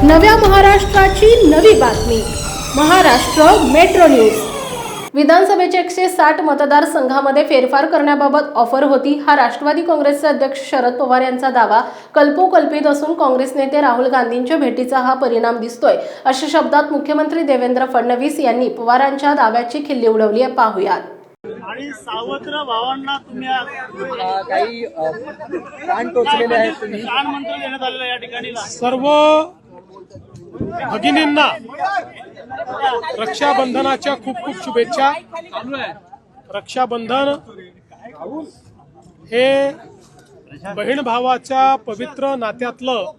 नव्या महाराष्ट्राची नवी बातमी महाराष्ट्र मेट्रो न्यूज। विधानसभेचे 160 मतदारसंघामध्ये फेरफार करण्याबाबत ऑफर होती। हा राष्ट्रवादी काँग्रेसचे अध्यक्ष शरद पवार यांचा दावा कल्पोकल्पित असून काँग्रेस नेते राहुल गांधींच्या भेटीचा हा परिणाम दिसतोय, अशा शब्दात मुख्यमंत्री देवेंद्र फडणवीस यांनी पवारांच्या दाव्याची खिल्ली उडवली आहे। पाहूयात। आणि सावत्र भावांना तुम्ही काही कान टोचलेले आहेत, तुम्ही कान मंत्र देण्यात आलेला या ठिकाणी सर्व भगिनींना रक्षाबंधनाच्या खूप खूप शुभेच्छा। रक्षाबंधन हे बहीण भावाच्या पवित्र नात्यातलं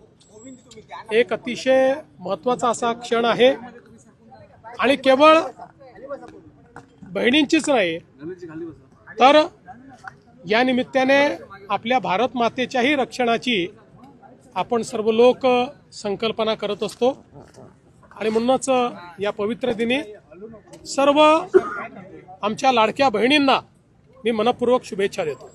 एक अतिशय महत्त्वाचा असा क्षण आहे आणि केवळ बहिणींचीच नाही तर या निमित्ताने आपल्या भारत मातेच्याही रक्षणाची आपण सर्व लोक संकल्पना करत असतो आणि म्हणूनच या पवित्र दिनी सर्व आमच्या लाडक्या बहिणींना मी मनपूर्वक शुभेच्छा देतो।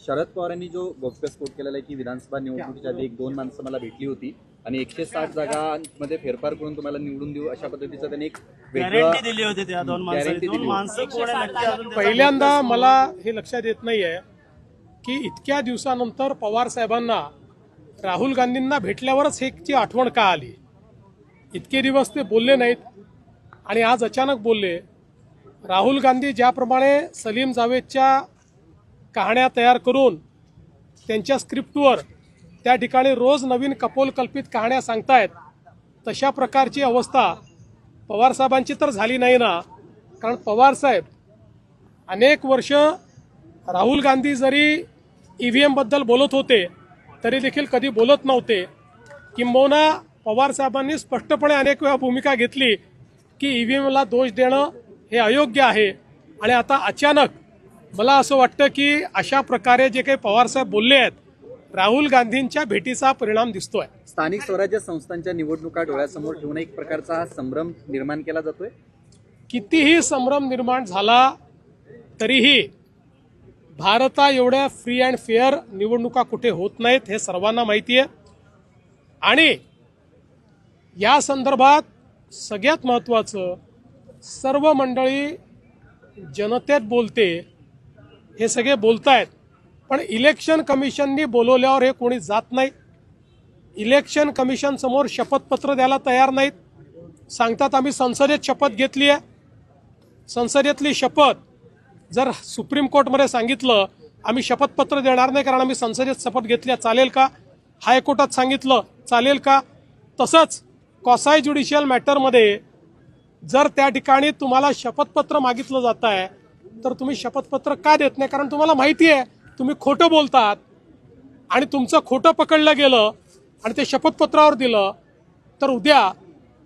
शरद पवारांनी जो गौप्यस्फोट केलेला आहे की विधानसभा निवडणुकीच्या आधी 1-2 माणसं मला भेटली होती आणि 160 जागांमध्ये फेरफार करून तुम्हाला निवडून देऊ अशा पद्धतीचं त्यांनी एक गॅरंटी दिली होती। त्या दोन माणसं कोण आहे? पहिल्यांदा मला हे लक्षात येत नाहीये की इतक्या दिवसानंतर पवार साहेबांना राहुल गांधींना भेटल्यावरच ह्याची आठवण का आली। इतके दिवस ते बोलले नाहीत आणि आज अचानक बोलले। राहुल गांधी ज्याप्रमाणे सलीम जावेदच्या कहाण्या तयार करून त्यांच्या स्क्रिप्टवर त्या ठिकाणी रोज नवीन कपोलकल्पित कहाण्या सांगतायत, तशा प्रकारची अवस्था पवारसाहेबांची तर झाली नाही ना। कारण पवारसाहेब अनेक वर्ष राहुल गांधी जरी EVM बद्दल बोलत होते तरी देखील कधी बोलत नव्हते। किंबहुना पवारसाहेबांनी स्पष्टपणे अनेक वेळा भूमिका घेतली की EVMला दोष देणं हे अयोग्य आहे आणि आता अचानक मला असं वाटतं की अशा प्रकारे जे काही पवारसाहेब बोलले आहेत राहुल गांधींच्या भेटीचा परिणाम दिसतोय। स्थानिक स्वराज्य संस्थांच्या निवडणुका डोळ्यासमोर ठेवून एक प्रकारचा हा संभ्रम निर्माण केला जातोय। कितीही संभ्रम निर्माण झाला तरीही भारता एवढ्या फ्री अँड फेअर निवडणुका कुठे होत नाहीत हे सर्वांना माहिती आहे आणि या संदर्भात सगळ्यात महत्त्वाचं सर्व मंडळी जनतेत बोलते, हे सगळे बोलतायत पण इलेक्शन कमिशननी बोलवल्यावर हे कोणी जात नाही। इलेक्शन कमिशन समोर शपथपत्र द्यायला तयार नाहीत, सांगतात आम्ही संसदेत शपथ घेतली आहे। संसदेतली शपथ जर सुप्रीम कोर्टमध्ये सांगितलं आम्ही शपथपत्र देणार नाही कारण आम्ही संसदेत शपथ घेतली चालेल का? हायकोर्टात सांगितलं चालेल का? तसंच कॉसाय ज्युडिशियल मॅटरमध्ये जर त्या ठिकाणी तुम्हाला शपथपत्र मागितलं जात आहे तर तुम्ही शपथपत्र का देत नाही? कारण तुम्हाला माहिती आहे तुम्ही खोटं बोलतात आणि तुमचं खोटं पकडलं गेलं आणि ते शपथपत्रावर दिलं तर उद्या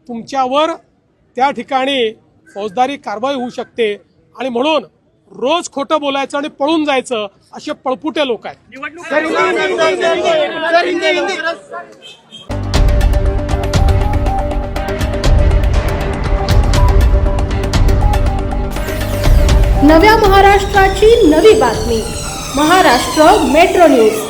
तुमच्यावर त्या ठिकाणी फौजदारी कारवाई होऊ शकते आणि म्हणून रोज खोटं बोलायचं आणि पळून जायचं असे पळपुटे लोक आहेत। नव्या महाराष्ट्राची नवी बातमी महाराष्ट्र मेट्रो न्यूज।